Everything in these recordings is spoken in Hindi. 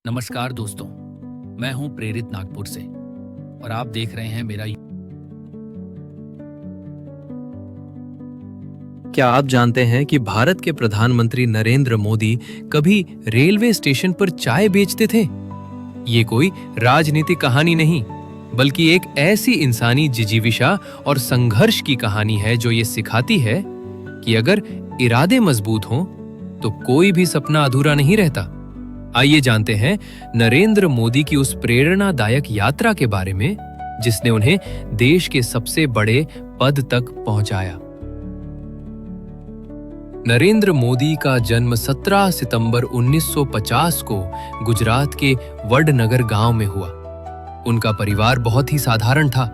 नमस्कार दोस्तों, मैं हूं प्रेरित नागपुर से और आप देख रहे हैं मेरा। क्या आप जानते हैं कि भारत के प्रधानमंत्री नरेंद्र मोदी कभी रेलवे स्टेशन पर चाय बेचते थे? ये कोई राजनीतिक कहानी नहीं, बल्कि एक ऐसी इंसानी जिजीविषा और संघर्ष की कहानी है जो ये सिखाती है कि अगर इरादे मजबूत हों तो कोई भी सपना अधूरा नहीं रहता। आइए जानते हैं नरेंद्र मोदी की उस प्रेरणादायक यात्रा के बारे में जिसने उन्हें देश के सबसे बड़े पद तक पहुंचाया। नरेंद्र मोदी का जन्म 17 सितंबर 1950 को गुजरात के वडनगर गांव में हुआ। उनका परिवार बहुत ही साधारण था,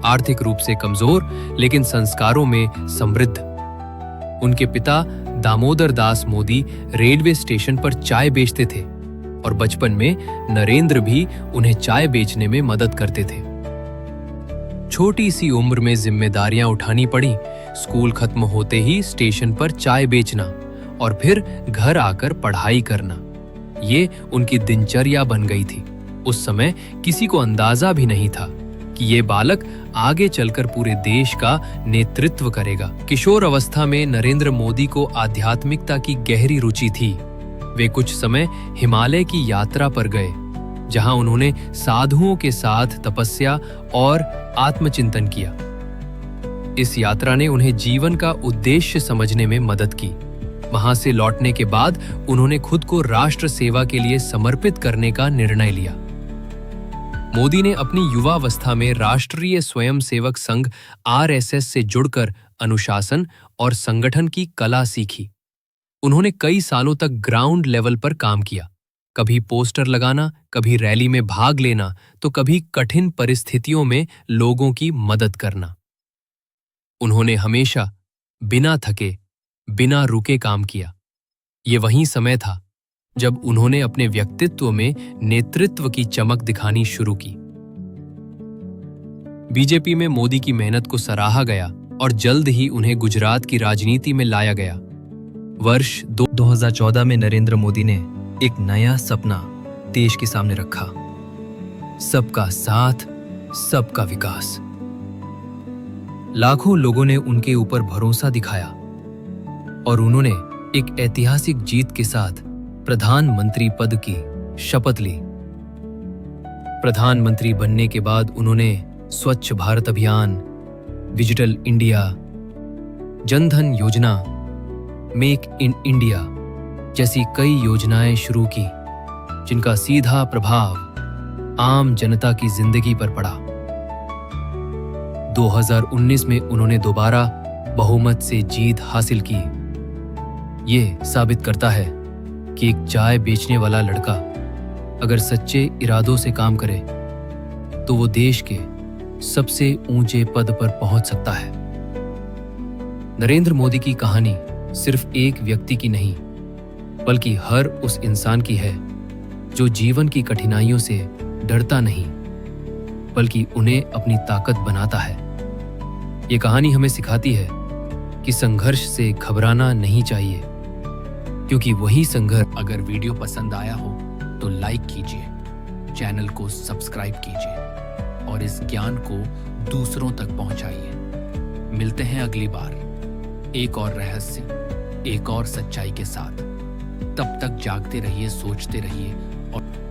आर्थिक रूप से कमजोर लेकिन संस्कारों में समृद्ध। उनके पिता दामोदर दास मोदी रेलवे स्टेशन पर चाय बेचते थे और बचपन में नरेंद्र भी उन्हें चाय बेचने में मदद करते थे। छोटी सी उम्र में जिम्मेदारियां उठानी पड़ी। स्कूल खत्म होते ही स्टेशन पर चाय बेचना और फिर घर आकर पढ़ाई करना, ये उनकी दिनचर्या बन गई थी। उस समय किसी को अंदाजा भी नहीं था कि ये बालक आगे चलकर पूरे देश का नेतृत्व करेगा। किशोर अवस्था में नरेंद्र मोदी को आध्यात्मिकता की गहरी रुचि थी। वे कुछ समय हिमालय की यात्रा पर गए, जहां उन्होंने साधुओं के साथ तपस्या और आत्मचिंतन किया। इस यात्रा ने उन्हें जीवन का उद्देश्य समझने में मदद की। वहां से लौटने के बाद उन्होंने खुद को राष्ट्र सेवा के लिए समर्पित करने का निर्णय लिया। मोदी ने अपनी युवावस्था में राष्ट्रीय स्वयंसेवक संघ आरएसएस से जुड़कर अनुशासन और संगठन की कला सीखी। उन्होंने कई सालों तक ग्राउंड लेवल पर काम किया, कभी पोस्टर लगाना, कभी रैली में भाग लेना, तो कभी कठिन परिस्थितियों में लोगों की मदद करना। उन्होंने हमेशा बिना थके, बिना रुके काम किया। ये वही समय था जब उन्होंने अपने व्यक्तित्व में नेतृत्व की चमक दिखानी शुरू की। बीजेपी में मोदी की मेहनत को सराहा गया और जल्द ही उन्हें गुजरात की राजनीति में लाया गया। वर्ष 2014 में नरेंद्र मोदी ने एक नया सपना देश के सामने रखा, सबका साथ, सबका विकास। लाखों लोगों ने उनके ऊपर भरोसा दिखाया और उन्होंने एक ऐतिहासिक जीत के साथ प्रधानमंत्री पद की शपथ ली। प्रधानमंत्री बनने के बाद उन्होंने स्वच्छ भारत अभियान, डिजिटल इंडिया, जनधन योजना, मेक इन इंडिया जैसी कई योजनाएं शुरू की, जिनका सीधा प्रभाव आम जनता की जिंदगी पर पड़ा। 2019 में उन्होंने दोबारा बहुमत से जीत हासिल की। ये साबित करता है कि एक चाय बेचने वाला लड़का अगर सच्चे इरादों से काम करे तो वो देश के सबसे ऊंचे पद पर पहुंच सकता है। नरेंद्र मोदी की कहानी सिर्फ एक व्यक्ति की नहीं, बल्कि हर उस इंसान की है जो जीवन की कठिनाइयों से डरता नहीं, बल्कि उन्हें अपनी ताकत बनाता है। ये कहानी हमें सिखाती है कि संघर्ष से घबराना नहीं चाहिए, क्योंकि वही संघर्ष। अगर वीडियो पसंद आया हो तो लाइक कीजिए, चैनल को सब्सक्राइब कीजिए और इस ज्ञान को दूसरों तक पहुंचाइए। मिलते हैं अगली बार एक और रहस्य, एक और सच्चाई के साथ। तब तक जागते रहिए, सोचते रहिए और